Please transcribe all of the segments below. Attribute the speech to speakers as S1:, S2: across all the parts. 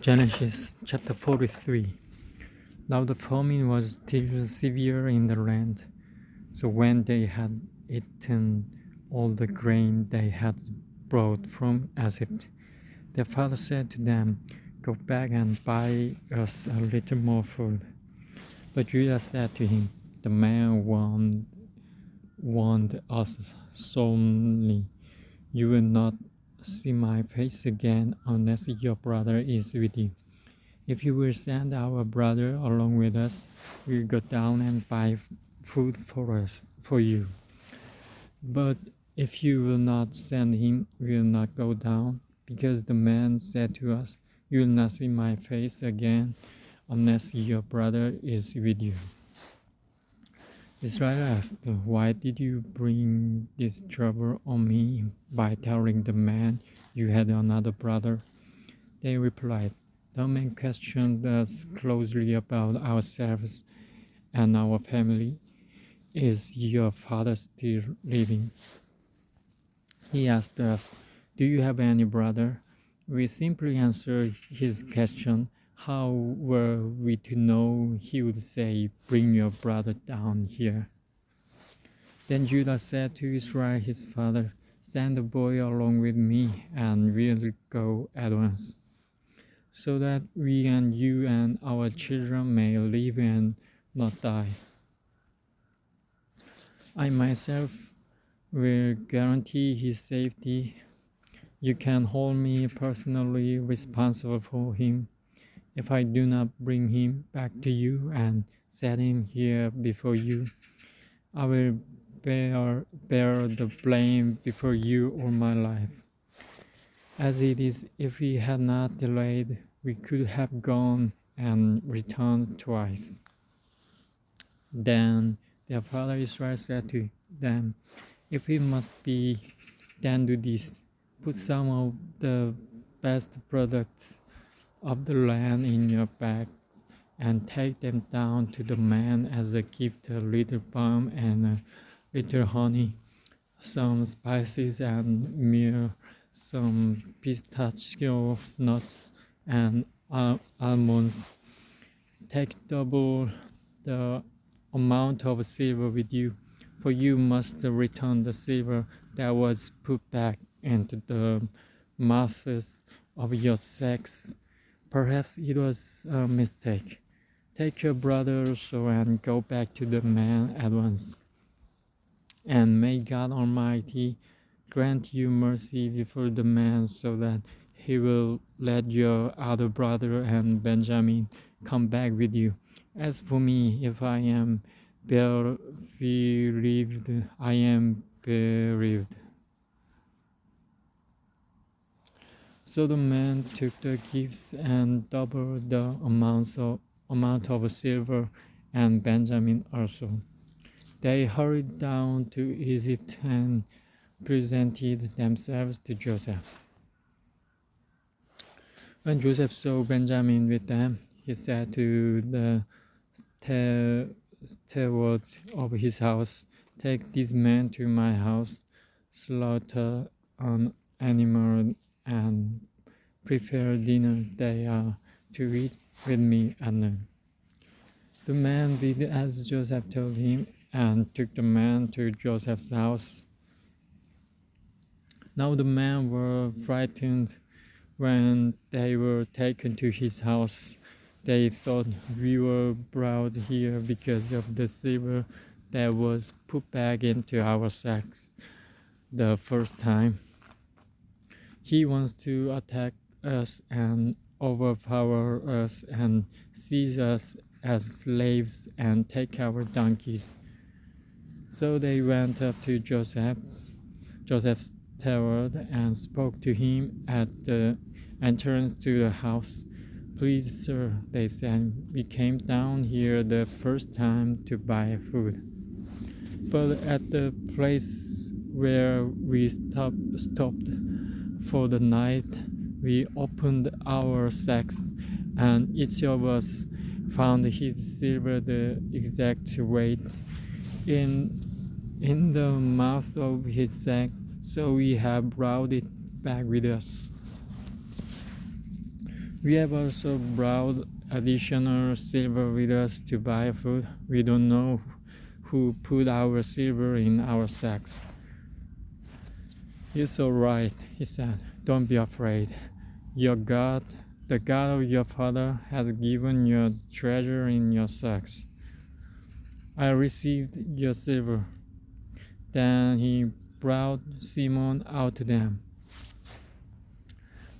S1: Genesis chapter 43. Now the famine was still severe in the land. So when they had eaten all the grain they had brought from Egypt, their father said to them, "Go back and buy us a little more food." But Judah said to him, "The man warned us solemnly, 'You will not see my face again unless your brother is with you.' If you will send our brother along with us, we'll go down and buy food for you. But if you will not send him, we will not go down, because the man said to us, 'You will not see my face again unless your brother is with you.'" Israel asked, "Why did you bring this trouble on me by telling the man you had another brother?" They replied, "The man questioned us closely about ourselves and our family. Is your father still living?" He asked us, "Do you have any brother?" We simply answered his question. How were we to know he would say, "Bring your brother down here"? Then Judah said to Israel his father, "Send the boy along with me, and we'll go at once, so that we and you and our children may live and not die. I myself will guarantee his safety. You can hold me personally responsible for him. If I do not bring him back to you and set him here before you, I will bear the blame before you all my life. As it is, if we had not delayed, we could have gone and returned twice." Then their father Israel said to them, "If it must be, then do this. Put some of the best products of the land in your bags and take them down to the man as a gift: a little balm and a little honey, some spices and myrrh, some pistachio nuts and almonds. Take double the amount of silver with you, for you must return the silver that was put back into the mouths of your sacks. Perhaps it was a mistake. Take your brother also and go back to the man at once. And may God Almighty grant you mercy before the man, so that he will let your other brother and Benjamin come back with you. As for me, if I am bereaved, I am bereaved." So the man took the gifts and doubled the amount of silver, and Benjamin also. They hurried down to Egypt and presented themselves to Joseph. When Joseph saw Benjamin with them, he said to the steward of his house, "Take these men to my house, slaughter an animal, and prepare dinner. They are to eat with me at noon." The man did as Joseph told him and took the men to Joseph's house. Now the men were frightened when they were taken to his house. They thought, "We were brought here because of the silver that was put back into our sacks the first time. He wants to attack us and overpower us and seize us as slaves and take our donkeys." So they went up to Joseph's steward, and spoke to him at the entrance to the house. "Please, sir," they said, "we came down here the first time to buy food. But at the place where we stopped for the night, we opened our sacks, and each of us found his silver the exact weight in the mouth of his sack, so we have brought it back with us. We have also brought additional silver with us to buy food. We don't know who put our silver in our sacks." "It's all right," he said. "Don't be afraid. Your God, the God of your father, has given you treasure in your sacks. I received your silver." Then he brought Simon out to them.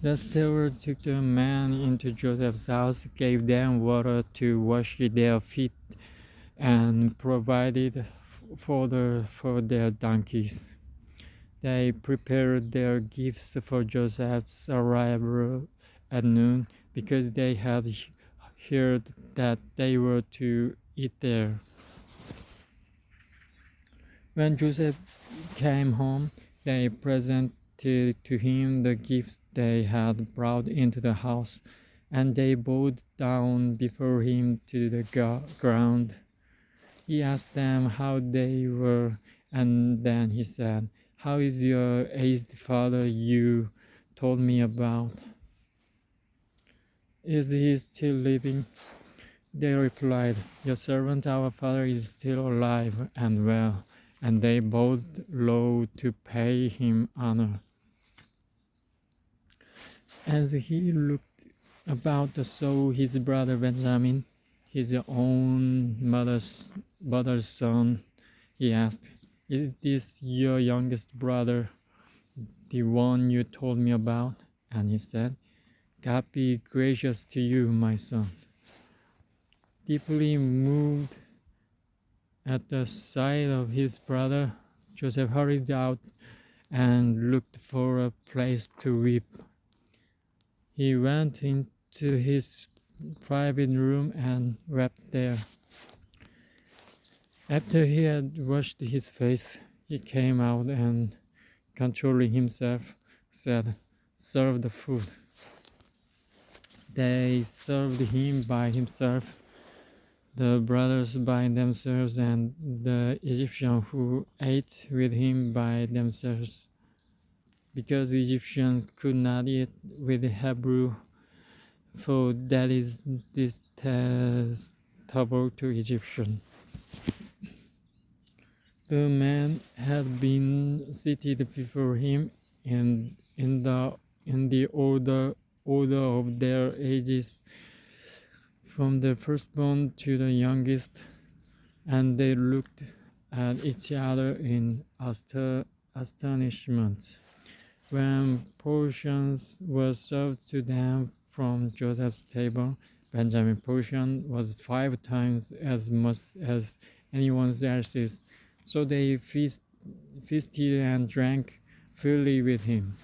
S1: The steward took the men into Joseph's house, gave them water to wash their feet, and provided fodder for their donkeys. They prepared their gifts for Joseph's arrival at noon because they had heard that they were to eat there. When Joseph came home, they presented to him the gifts they had brought into the house, and they bowed down before him to the ground. He asked them how they were, and then he said, "How is your aged father you told me about? Is he still living?" They replied, "Your servant our father is still alive and well," and they bowed low to pay him honor. As he looked about saw his brother Benjamin, his own mother's son, he asked, "Is this your youngest brother, the one you told me about?" And he said, "God be gracious to you, my son." Deeply moved at the sight of his brother, Joseph hurried out and looked for a place to weep. He went into his private room and wept there. After he had washed his face, he came out and, controlling himself, said, "Serve the food." They served him by himself, the brothers by themselves, and the Egyptians who ate with him by themselves, because the Egyptians could not eat with the Hebrew, for that is detestable to Egyptians. The men had been seated before him in the order of their ages, from the firstborn to the youngest, and they looked at each other in astonishment. When portions were served to them from Joseph's table, Benjamin's portion was 5 times as much as anyone else's, so they feasted and drank freely with him.